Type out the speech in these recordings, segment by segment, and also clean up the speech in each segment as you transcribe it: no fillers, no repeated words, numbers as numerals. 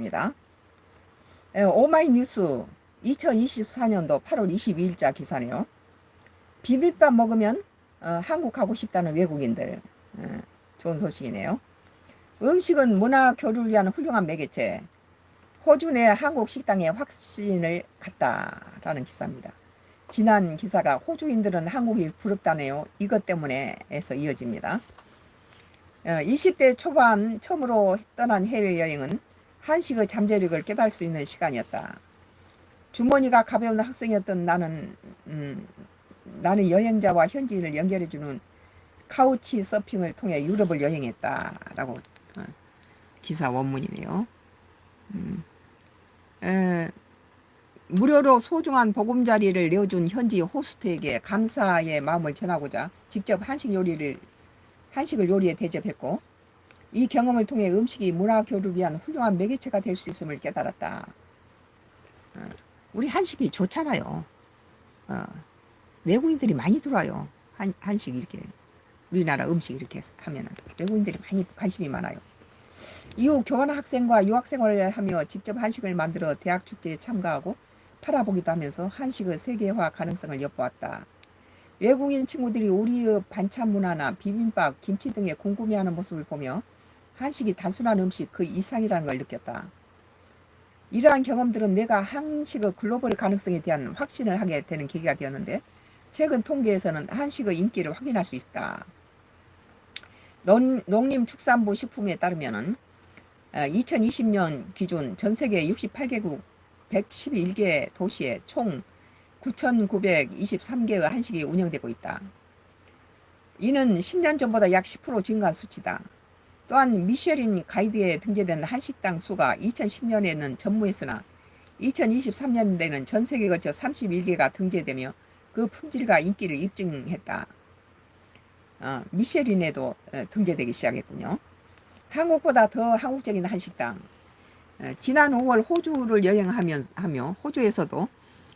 기사입니다. 오마이뉴스 2024년도 8월 22일자 기사네요. 비빔밥 먹으면 한국 가고 싶다는 외국인들. 좋은 소식이네요. 음식은 문화 교류를 위한 훌륭한 매개체. 호주 내 한국 식당에 확신을 갖다라는 기사입니다. 지난 기사가 호주인들은 한국이 부럽다네요. 이것 때문에에서 이어집니다. 20대 초반 처음으로 떠난 해외여행은 한식의 잠재력을 깨달을 수 있는 시간이었다. 주머니가 가벼운 학생이었던 나는 여행자와 현지인을 연결해주는 카우치 서핑을 통해 유럽을 여행했다라고 기사 원문이네요. 무료로 소중한 보금자리를 내어준 현지 호스트에게 감사의 마음을 전하고자 직접 한식을 요리에 대접했고, 이 경험을 통해 음식이 문화 교류를 위한 훌륭한 매개체가 될 수 있음을 깨달았다. 우리 한식이 좋잖아요. 외국인들이 많이 들어와요. 한식 이렇게 우리나라 음식 이렇게 하면은 외국인들이 많이 관심이 많아요. 이후 교환 학생과 유학 생활을 하며 직접 한식을 만들어 대학 축제에 참가하고 팔아보기도 하면서 한식의 세계화 가능성을 엿보았다. 외국인 친구들이 우리의 반찬 문화나 비빔밥, 김치 등에 궁금해하는 모습을 보며 한식이 단순한 음식 그 이상이라는 걸 느꼈다. 이러한 경험들은 내가 한식의 글로벌 가능성에 대한 확신을 하게 되는 계기가 되었는데, 최근 통계에서는 한식의 인기를 확인할 수 있다. 농림축산부 식품에 따르면 2020년 기준 전 세계 68개국 111개 도시에 총 9,923개의 한식이 운영되고 있다. 이는 10년 전보다 약 10% 증가한 수치다. 또한 미쉐린 가이드에 등재된 한식당 수가 2010년에는 전무했으나 2023년에는 전 세계에 걸쳐 31개가 등재되며 그 품질과 인기를 입증했다. 미쉐린에도 등재되기 시작했군요. 한국보다 더 한국적인 한식당. 지난 5월 호주를 여행하며 호주에서도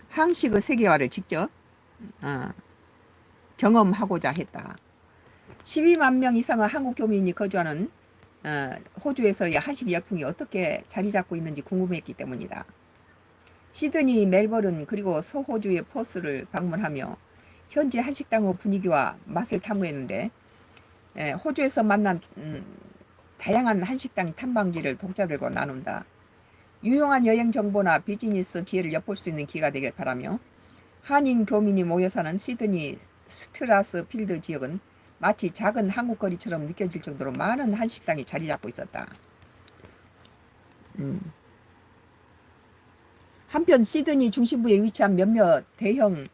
한식의 세계화를 직접 경험하고자 했다. 12만 명 이상의 한국 교민이 거주하는 호주에서의 한식 열풍이 어떻게 자리 잡고 있는지 궁금했기 때문이다. 시드니, 멜버른 그리고 서호주의 퍼스를 방문하며 현지 한식당의 분위기와 맛을 탐구했는데, 호주에서 만난 다양한 한식당 탐방지를 독자들과 나눈다. 유용한 여행 정보나 비즈니스 기회를 엿볼 수 있는 기회가 되길 바라며, 한인 교민이 모여 사는 시드니 스트라스필드 지역은 마치 작은 한국 거리처럼 느껴질 정도로 많은 한식당이 자리 잡고 있었다. 한편 시드니 중심부에 위치한 몇몇 대형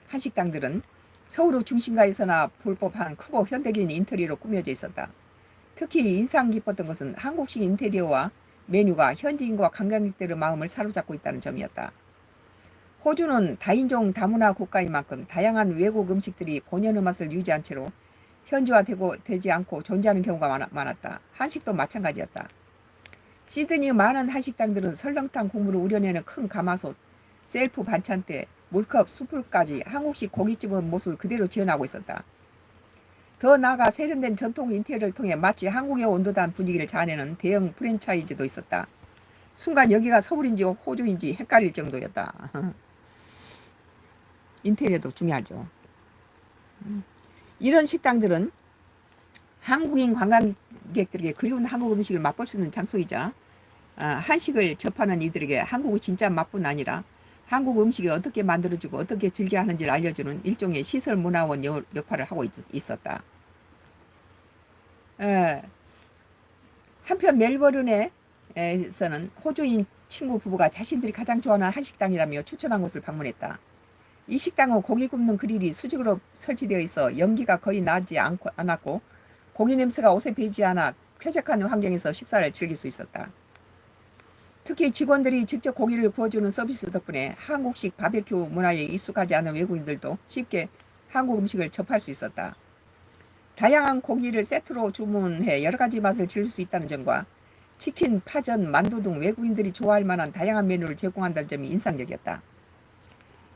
한식당들은 서울의 중심가에서나 볼 법한 크고 현대적인 인테리어로 꾸며져 있었다. 특히 인상 깊었던 것은 한국식 인테리어와 메뉴가 현지인과 관광객들의 마음을 사로잡고 있다는 점이었다. 호주는 다인종 다문화 국가인 만큼 다양한 외국 음식들이 본연의 맛을 유지한 채로 현지화되지 않고 존재하는 경우가 많았다. 한식도 마찬가지였다. 시드니의 많은 한식당들은 설렁탕 국물을 우려내는 큰 가마솥, 셀프 반찬대, 물컵, 숯불까지 한국식 고깃집의 모습을 그대로 지어나고 있었다. 더 나아가 세련된 전통 인테리어를 통해 마치 한국에 온 듯한 분위기를 자아내는 대형 프랜차이즈도 있었다. 순간 여기가 서울인지 호주인지 헷갈릴 정도였다. 인테리어도 중요하죠. 이런 식당들은 한국인 관광객들에게 그리운 한국 음식을 맛볼 수 있는 장소이자, 한식을 접하는 이들에게 한국의 진짜 맛뿐 아니라 한국 음식이 어떻게 만들어지고 어떻게 즐겨야 하는지를 알려주는 일종의 시설 문화원 역할을 하고 있었다. 한편 멜버른에서는 호주인 친구 부부가 자신들이 가장 좋아하는 한식당이라며 추천한 곳을 방문했다. 이 식당은 고기 굽는 그릴이 수직으로 설치되어 있어 연기가 거의 나지 않았고 고기 냄새가 옷에 배지 않아 쾌적한 환경에서 식사를 즐길 수 있었다. 특히 직원들이 직접 고기를 구워주는 서비스 덕분에 한국식 바베큐 문화에 익숙하지 않은 외국인들도 쉽게 한국 음식을 접할 수 있었다. 다양한 고기를 세트로 주문해 여러 가지 맛을 즐길 수 있다는 점과 치킨, 파전, 만두 등 외국인들이 좋아할 만한 다양한 메뉴를 제공한다는 점이 인상적이었다.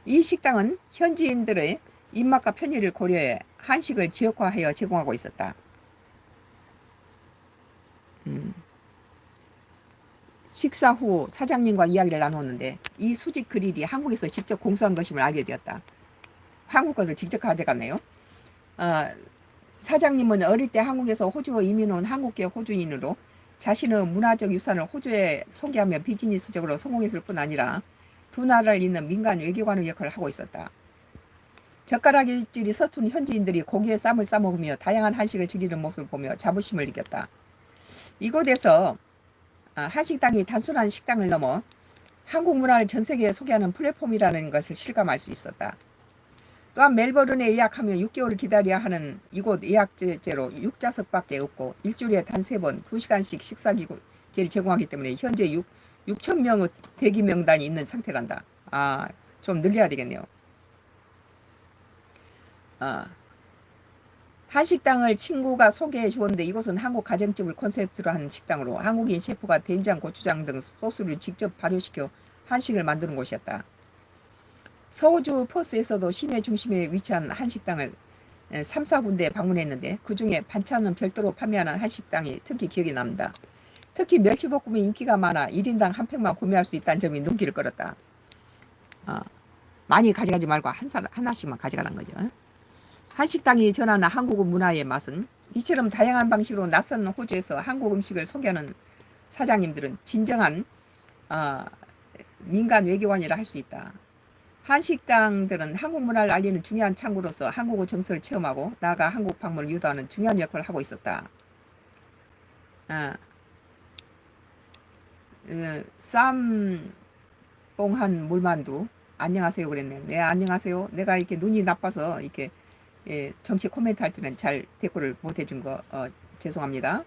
이 식당은 현지인들의 입맛과 편의를 고려해 한식을 지역화하여 제공하고 있었다. 식사 후 사장님과 이야기를 나누었는데 이 수직 그릴이 한국에서 직접 공수한 것임을 알게 되었다. 한국 것을 직접 가져갔네요. 사장님은 어릴 때 한국에서 호주로 이민 온 한국계 호주인으로 자신의 문화적 유산을 호주에 소개하며 비즈니스적으로 성공했을 뿐 아니라 두 나라를 잇는 민간 외교관의 역할을 하고 있었다. 젓가락질이 서툰 현지인들이 고기에 쌈을 싸먹으며 다양한 한식을 즐기는 모습을 보며 자부심을 느꼈다. 이곳에서 한식당이 단순한 식당을 넘어 한국 문화를 전 세계에 소개하는 플랫폼이라는 것을 실감할 수 있었다. 또한 멜버른에 예약하면 6개월을 기다려야 하는 이곳 예약제로 6좌석밖에 없고 일주일에 단 3번 2시간씩 식사 기회를 제공하기 때문에 현재 6,000명의 대기 명단이 있는 상태란다. 좀 늘려야 되겠네요. 한식당을 친구가 소개해 주었는데 이곳은 한국 가정집을 콘셉트로 한 식당으로 한국인 셰프가 된장, 고추장 등 소스를 직접 발효시켜 한식을 만드는 곳이었다. 서호주 퍼스에서도 시내 중심에 위치한 한식당을 3, 4군데 방문했는데 그 중에 반찬은 별도로 판매하는 한식당이 특히 기억에 남는다. 특히 멸치볶음이 인기가 많아 1인당 한 팩만 구매할 수 있다는 점이 눈길을 끌었다. 많이 가져가지 말고 하나씩만 가져가는 거죠. 한식당이 전하는 한국 문화의 맛은 이처럼 다양한 방식으로 낯선 호주에서 한국 음식을 소개하는 사장님들은 진정한 민간 외교관이라 할 수 있다. 한식당들은 한국 문화를 알리는 중요한 창구로서 한국의 정서를 체험하고 나아가 한국 방문을 유도하는 중요한 역할을 하고 있었다. 쌈뽕한 물만두 안녕하세요 그랬네. 네, 안녕하세요. 내가 이렇게 눈이 나빠서 이렇게 정치 코멘트 할 때는 잘 댓글을 못 해준 거 죄송합니다.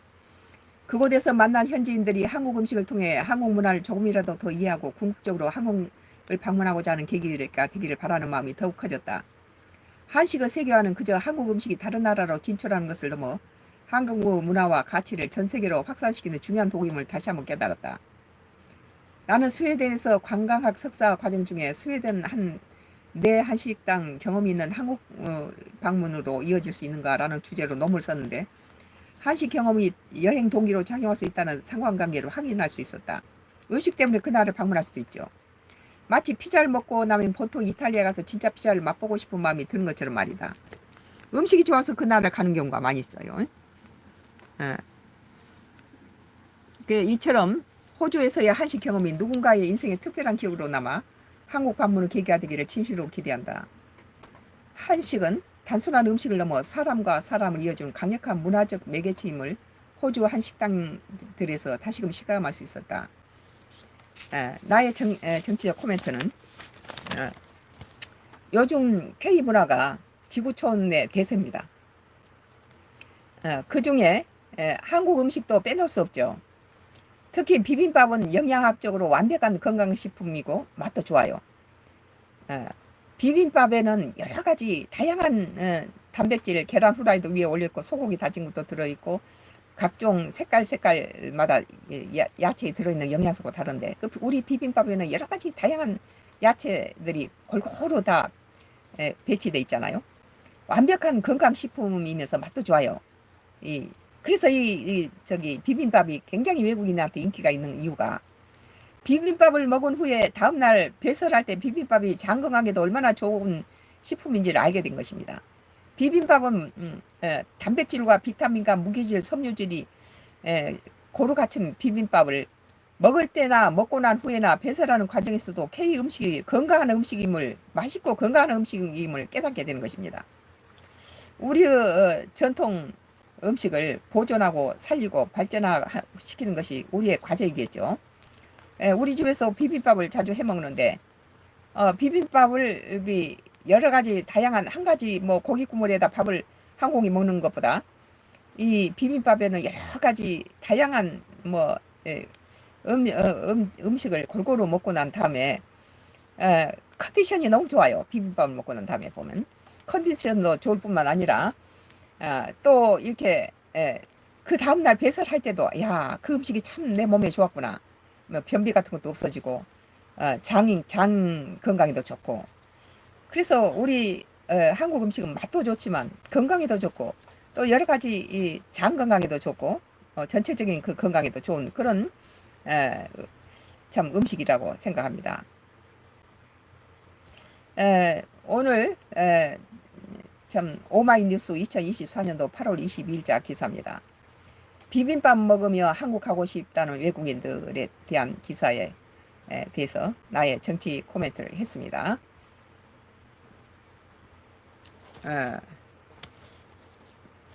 그곳에서 만난 현지인들이 한국 음식을 통해 한국 문화를 조금이라도 더 이해하고 궁극적으로 한국을 방문하고자 하는 계기가 되기를 바라는 마음이 더욱 커졌다. 한식의 세계화는 그저 한국 음식이 다른 나라로 진출하는 것을 넘어 한국 문화와 가치를 전 세계로 확산시키는 중요한 도구임을 다시 한번 깨달았다. 나는 스웨덴에서 관광학 석사 과정 중에 스웨덴 내 한식당 경험이 있는 한국 방문으로 이어질 수 있는가라는 주제로 논문을 썼는데 한식 경험이 여행 동기로 작용할 수 있다는 상관관계를 확인할 수 있었다. 음식 때문에 그 나라를 방문할 수도 있죠. 마치 피자를 먹고 나면 보통 이탈리아 가서 진짜 피자를 맛보고 싶은 마음이 드는 것처럼 말이다. 음식이 좋아서 그 나라를 가는 경우가 많이 있어요. 이처럼 호주에서의 한식 경험이 누군가의 인생의 특별한 기억으로 남아 한국 방문의 계기가 되기를 진실로 기대한다. 한식은 단순한 음식을 넘어 사람과 사람을 이어주는 강력한 문화적 매개체임을 호주 한식당들에서 다시금 실감할 수 있었다. 나의 정치적 코멘트는 요즘 K문화가 지구촌의 대세입니다. 그 중에 한국 음식도 빼놓을 수 없죠. 특히 비빔밥은 영양학적으로 완벽한 건강식품이고 맛도 좋아요. 비빔밥에는 여러 가지 다양한 단백질, 계란 후라이도 위에 올려있고 소고기 다진 것도 들어있고 각종 색깔마다 야채에 들어있는 영양소가 다른데 우리 비빔밥에는 여러 가지 다양한 야채들이 골고루 다 배치되어 있잖아요. 완벽한 건강식품이면서 맛도 좋아요. 그래서 비빔밥이 굉장히 외국인한테 인기가 있는 이유가 비빔밥을 먹은 후에 다음날 배설할 때 비빔밥이 장 건강에도 얼마나 좋은 식품인지를 알게 된 것입니다. 비빔밥은 단백질과 비타민과 무기질, 섬유질이 고루 갖춘 비빔밥을 먹을 때나 먹고 난 후에나 배설하는 과정에서도 K 음식이 건강한 음식임을, 맛있고 건강한 음식임을 깨닫게 되는 것입니다. 우리의 전통 음식을 보존하고 살리고 발전시키는 것이 우리의 과제이겠죠. 우리 집에서 비빔밥을 자주 해 먹는데 비빔밥을 여러 가지 다양한 한 가지 고기 국물에다 밥을 한 공기 먹는 것보다 이 비빔밥에는 여러 가지 다양한 음식을 골고루 먹고 난 다음에 컨디션이 너무 좋아요. 비빔밥을 먹고 난 다음에 보면 컨디션도 좋을 뿐만 아니라 또 이렇게 그 다음날 배설할 때도 그 음식이 참 내 몸에 좋았구나. 변비 같은 것도 없어지고 장 건강에도 좋고 그래서 우리 한국 음식은 맛도 좋지만 건강에도 좋고 또 여러 가지 장 건강에도 좋고 전체적인 그 건강에도 좋은 그런 참 음식이라고 생각합니다. 오늘 참 오마이뉴스 2024년도 8월 22일자 기사입니다. 비빔밥 먹으며 한국 가고 싶다는 외국인들에 대한 기사에 대해서 나의 정치 코멘트를 했습니다.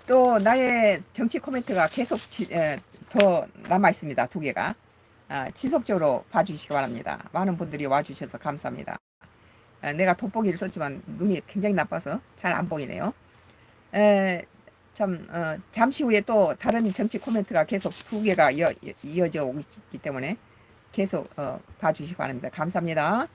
또 나의 정치 코멘트가 계속 더 남아 있습니다. 2개가 지속적으로 봐주시기 바랍니다. 많은 분들이 와주셔서 감사합니다. 내가 돋보기를 썼지만 눈이 굉장히 나빠서 잘 안 보이네요. 잠시 후에 또 다른 정치 코멘트가 계속 2개가 이어져 오기 때문에 계속 봐주시기 바랍니다. 감사합니다.